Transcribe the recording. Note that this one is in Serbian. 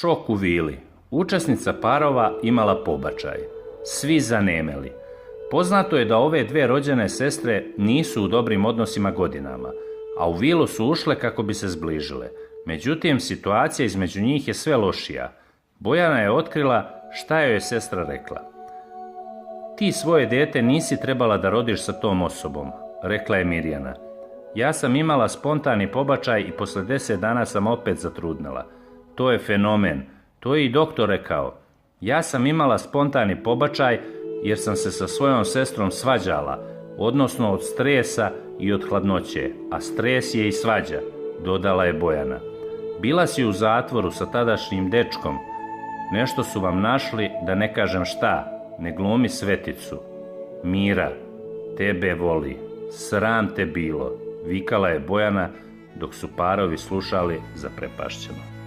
Šok u vili. Učesnica parova imala pobačaj. Svi zanemeli. Poznato je da ove dve rođene sestre nisu u dobrim odnosima godinama, a u vilu su ušle kako bi se zbližile. Međutim, situacija između njih je sve lošija. Bojana je otkrila šta joj je sestra rekla. Ti svoje dete nisi trebala da rodiš sa tom osobom, rekla je Mirjana. Ja sam imala spontani pobačaj i posle 10 dana sam opet zatrudnela. To je fenomen. To je i doktor rekao. Ja sam imala spontani pobačaj jer sam se sa svojom sestrom svađala, odnosno od stresa i od hladnoće, a stres je i svađa, dodala je Bojana. Bila si u zatvoru sa tadašnjim dečkom. Nešto su vam našli, da ne kažem šta, ne glumi sveticu. Mira, tebe voli, sram te bilo, vikala je Bojana dok su parovi slušali zaprepašćeno.